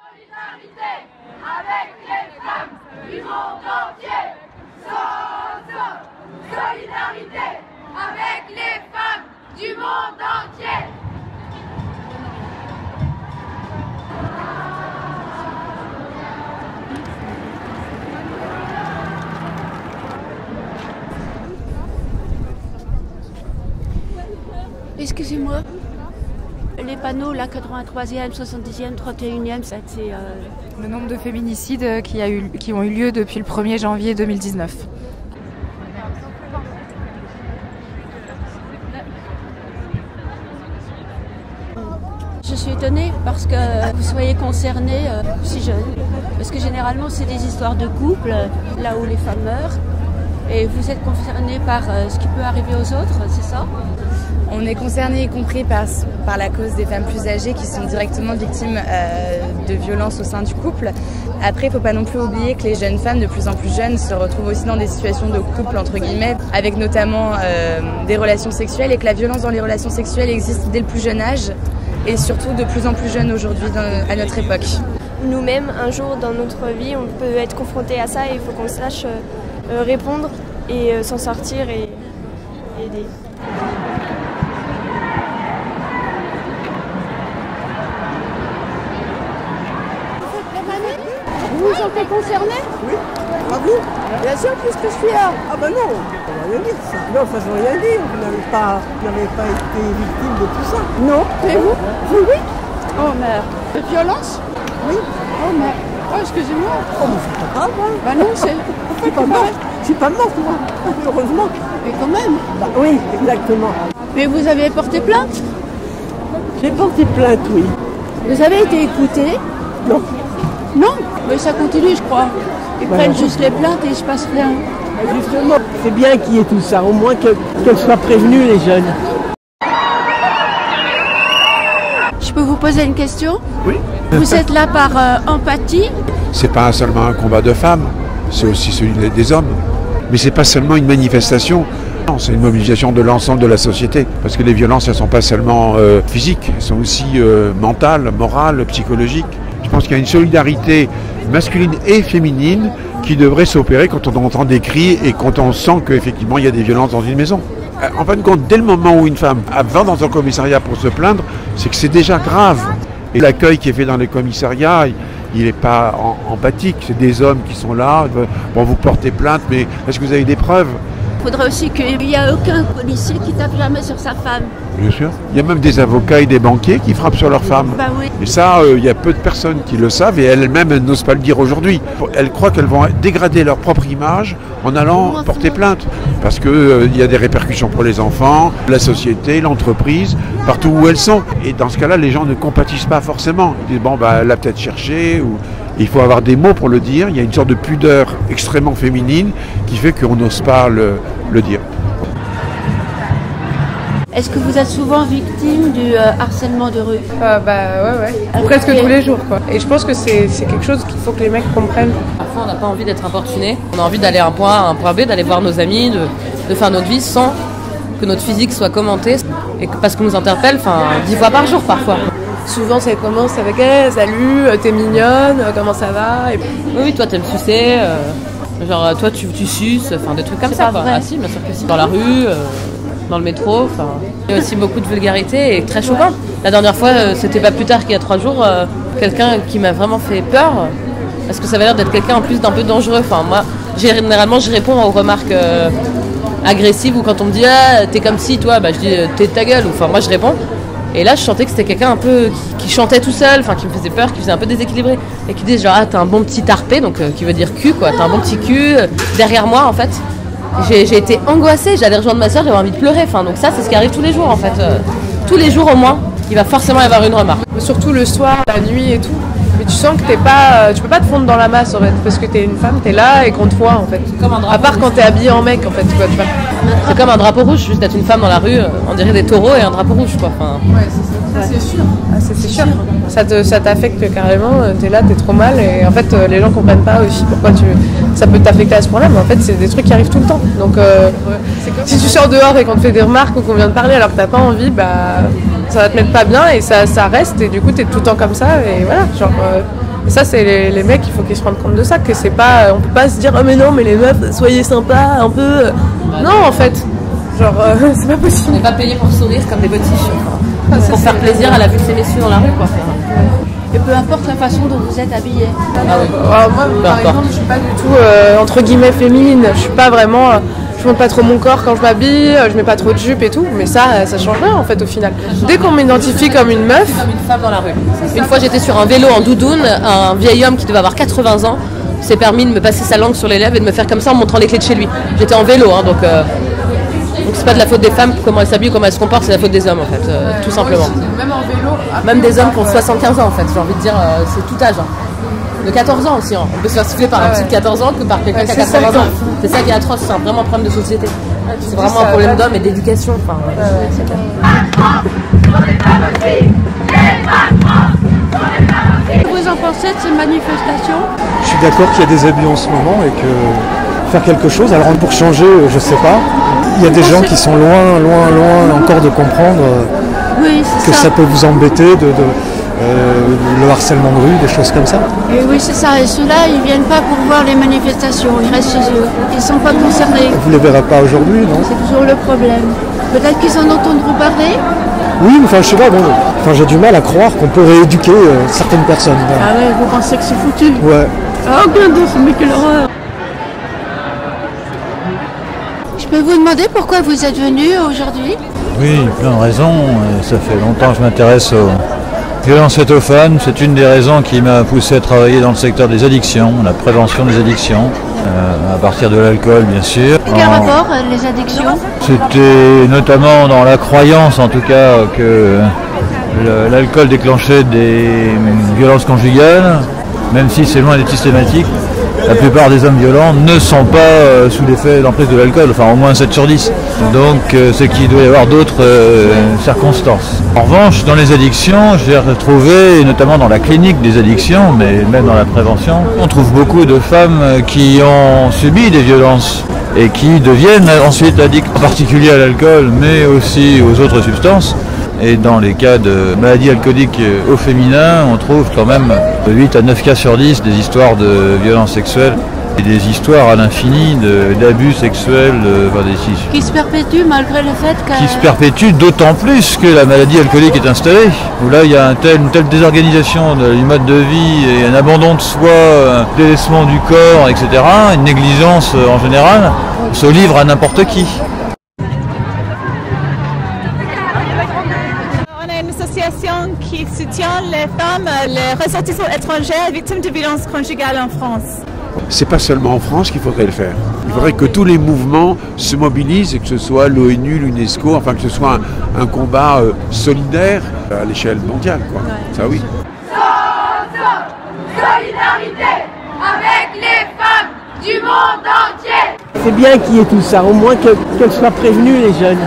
Solidarité avec les femmes du monde entier. Solidarité avec les femmes du monde entier. Excusez-moi, les panneaux, là, 83e, 70e, 31e, ça c'est... Le nombre de féminicides qui ont eu lieu depuis le 1er janvier 2019. Je suis étonnée parce que vous soyez concernés si jeune. Parce que généralement, c'est des histoires de couple, là où les femmes meurent. Et vous êtes concernés par ce qui peut arriver aux autres, c'est ça ? On est concerné y compris par la cause des femmes plus âgées qui sont directement victimes de violences au sein du couple. Après, il ne faut pas non plus oublier que les jeunes femmes, de plus en plus jeunes, se retrouvent aussi dans des situations de couple, entre guillemets, avec notamment des relations sexuelles, et que la violence dans les relations sexuelles existe dès le plus jeune âge, et surtout de plus en plus jeune aujourd'hui à notre époque. Nous-mêmes, un jour dans notre vie, on peut être confronté à ça et il faut qu'on sache répondre et s'en sortir et aider. Vous vous sentez concerné ? Oui. Ah vous ? Bien sûr, puisque je suis là. Ah bah non, on va rien dire ça. Non, ça ne veut rien dire. Vous n'avez pas été victime de tout ça. Non. Et vous ? Oui, oui. Oh merde. De violence ? Oui. Oh merde. Oh, excusez-moi. Oh, mais c'est pas grave, hein. Bah non, c'est... Je suis pas morte. Je suis pas morte, moi. Heureusement. Mais quand même. Bah oui, exactement. Mais vous avez porté plainte ? J'ai porté plainte, oui. Vous avez été écouté ? Non. Non, mais ça continue, je crois. Ils prennent juste les plaintes et il ne se passe rien. Justement, c'est bien qu'il y ait tout ça, au moins qu'elles soient prévenues, les jeunes. Je peux vous poser une question ? Oui. Vous êtes là par empathie ? C'est pas seulement un combat de femmes, c'est aussi celui des hommes. Mais c'est pas seulement une manifestation, non, c'est une mobilisation de l'ensemble de la société. Parce que les violences, elles sont pas seulement physiques, elles sont aussi mentales, morales, psychologiques. Je pense qu'il y a une solidarité masculine et féminine qui devrait s'opérer quand on entend des cris et quand on sent qu'effectivement il y a des violences dans une maison. En fin de compte, dès le moment où une femme va dans un commissariat pour se plaindre, c'est que c'est déjà grave. Et l'accueil qui est fait dans les commissariats, il n'est pas empathique. C'est des hommes qui sont là, bon, vous portez plainte, mais est-ce que vous avez des preuves ? Il faudrait aussi qu'il n'y ait aucun policier qui tape jamais sur sa femme. Bien sûr. Il y a même des avocats et des banquiers qui frappent sur leurs femmes. Bah oui. Et ça, il y a peu de personnes qui le savent et elles-mêmes elles n'osent pas le dire aujourd'hui. Elles croient qu'elles vont dégrader leur propre image en allant porter plainte. Parce qu'il y a des répercussions pour les enfants, la société, l'entreprise, partout où elles sont. Et dans ce cas-là, les gens ne compatissent pas forcément. Ils disent, bon, bah, elle l'a peut-être cherché. Ou... Il faut avoir des mots pour le dire. Il y a une sorte de pudeur extrêmement féminine qui fait qu'on n'ose pas le dire. Est-ce que vous êtes souvent victime du harcèlement de rue ? Ouais. Presque tous les jours, quoi. Et je pense que c'est quelque chose qu'il faut que les mecs comprennent. Parfois, on n'a pas envie d'être importuné. On a envie d'aller à un point A à un point B, d'aller voir nos amis, de faire notre vie sans que notre physique soit commenté. Et parce qu'on nous interpelle 10 fois par jour, parfois. Souvent, ça commence avec hey, « Salut, t'es mignonne, comment ça va ?» Et puis, oui, toi, t'aimes sucer. Genre, toi, tu suces. Des trucs comme ça, quoi. Ah si, bien sûr que si. Dans la rue... dans le métro, il y a aussi beaucoup de vulgarité et très choquant. La dernière fois, c'était pas plus tard qu'il y a 3 jours, quelqu'un qui m'a vraiment fait peur, parce que ça avait l'air d'être quelqu'un en plus d'un peu dangereux. Moi, généralement, je réponds aux remarques agressives ou quand on me dit ah, t'es comme si, toi, je dis t'es de ta gueule, ou moi je réponds. Et là, je sentais que c'était quelqu'un un peu qui chantait tout seul, qui me faisait peur, qui faisait un peu déséquilibré, et qui disait genre ah, t'as un bon petit tarpé, donc qui veut dire cul, quoi, t'as un bon petit cul derrière moi en fait. J'ai été angoissée, j'allais rejoindre ma soeur, j'avais envie de pleurer. Donc ça, c'est ce qui arrive tous les jours en fait. Tous les jours au moins, il va forcément y avoir une remarque. Surtout le soir, la nuit et tout. Mais tu sens que tu peux pas te fondre dans la masse en fait, parce que t'es une femme, t'es là et qu'on te voit en fait. Comme un drapeau à part rouge. Quand t'es habillée en mec en fait, quoi, tu vois. C'est comme un drapeau rouge, juste d'être une femme dans la rue, on dirait des taureaux et un drapeau rouge quoi. Ouais, c'est sûr. Ah, c'est sûr. Ça t'affecte carrément, t'es là, t'es trop mal et en fait les gens comprennent pas aussi pourquoi ça peut t'affecter à ce point-là, mais en fait c'est des trucs qui arrivent tout le temps. Donc si tu sors dehors et qu'on te fait des remarques ou qu'on vient de parler alors que t'as pas envie, ça va te mettre pas bien et ça reste et du coup t'es tout le temps comme ça et voilà, Et ça, c'est les mecs, il faut qu'ils se rendent compte de ça, que c'est pas, on peut pas se dire oh mais non, mais les meufs, soyez sympas, un peu. Non, en fait, genre c'est pas possible. On n'est pas payé pour sourire comme des botiches, pour faire plaisir à la vue de ces messieurs dans la rue, quoi. Et peu importe la façon dont vous êtes habillé. Moi, par exemple, je suis pas du tout entre guillemets féminine. Je suis pas vraiment. Je montre pas trop mon corps quand je m'habille, je mets pas trop de jupe et tout, mais ça change rien en fait au final. Dès qu'on m'identifie comme une meuf, comme une femme dans la rue. Une fois j'étais sur un vélo en doudoune, un vieil homme qui devait avoir 80 ans s'est permis de me passer sa langue sur les lèvres et de me faire comme ça en montrant les clés de chez lui. J'étais en vélo, hein, donc c'est pas de la faute des femmes comment elles s'habillent, comment elles se comportent, c'est la faute des hommes en fait, tout simplement. même en vélo, même des hommes qui ont 75 ans en fait, j'ai envie de dire, c'est tout âge. Hein. De 14 ans aussi, hein. On peut se faire siffler par un petit de 14 ans que par quelqu'un qui a 80 ans. C'est ça qui est atroce, c'est vraiment un problème de société. C'est vraiment un problème d'homme et d'éducation. Enfin, Vous en pensez de ces manifestations? Je suis d'accord qu'il y a des abus en ce moment et que faire quelque chose, alors pour changer, je sais pas, il y a des gens qui sont loin encore de comprendre que ça peut vous embêter, le harcèlement de rue, des choses comme ça. Et oui, c'est ça. Et ceux-là, ils viennent pas pour voir les manifestations, ils restent chez eux. Ils sont pas concernés. Vous les verrez pas aujourd'hui, non? C'est toujours le problème. Peut-être qu'ils en entendront parler. Oui, mais enfin, je sais pas, bon, j'ai du mal à croire qu'on peut rééduquer certaines personnes. Ah ouais, vous pensez que c'est foutu? Ouais. Oh, mais quelle horreur! Je peux vous demander pourquoi vous êtes venu aujourd'hui? Oui, plein de raisons. Ça fait longtemps que je m'intéresse aux violences faites aux femmes. C'est une des raisons qui m'a poussé à travailler dans le secteur des addictions, la prévention des addictions, à partir de l'alcool bien sûr. Quel rapport, les addictions? C'était notamment dans la croyance en tout cas que l'alcool déclenchait des violences conjugales, même si c'est loin d'être systématique. La plupart des hommes violents ne sont pas sous l'effet d'emprise de l'alcool, enfin au moins 7 sur 10. Donc c'est qu'il doit y avoir d'autres circonstances. En revanche, dans les addictions, j'ai retrouvé, notamment dans la clinique des addictions, mais même dans la prévention, on trouve beaucoup de femmes qui ont subi des violences et qui deviennent ensuite addictes, en particulier à l'alcool, mais aussi aux autres substances. Et dans les cas de maladies alcooliques au féminin, on trouve quand même 8 à 9 cas sur 10 des histoires de violences sexuelles et des histoires à l'infini d'abus sexuels. Qui se perpétuent malgré le fait que... Qui se perpétuent d'autant plus que la maladie alcoolique est installée, où là il y a une telle désorganisation du mode de vie et un abandon de soi, un délaissement du corps, etc., une négligence en général, on se livre à n'importe qui. Qui soutient les femmes, les ressortissants étrangers victimes de violences conjugales en France. C'est pas seulement en France qu'il faudrait le faire. Il faudrait que tous les mouvements se mobilisent et que ce soit l'ONU, l'UNESCO, enfin que ce soit un combat solidaire à l'échelle mondiale, quoi. Ça oui. Solidarité avec les femmes du monde entier. C'est bien qu'il y ait tout ça, au moins qu'elles soient prévenues les jeunes.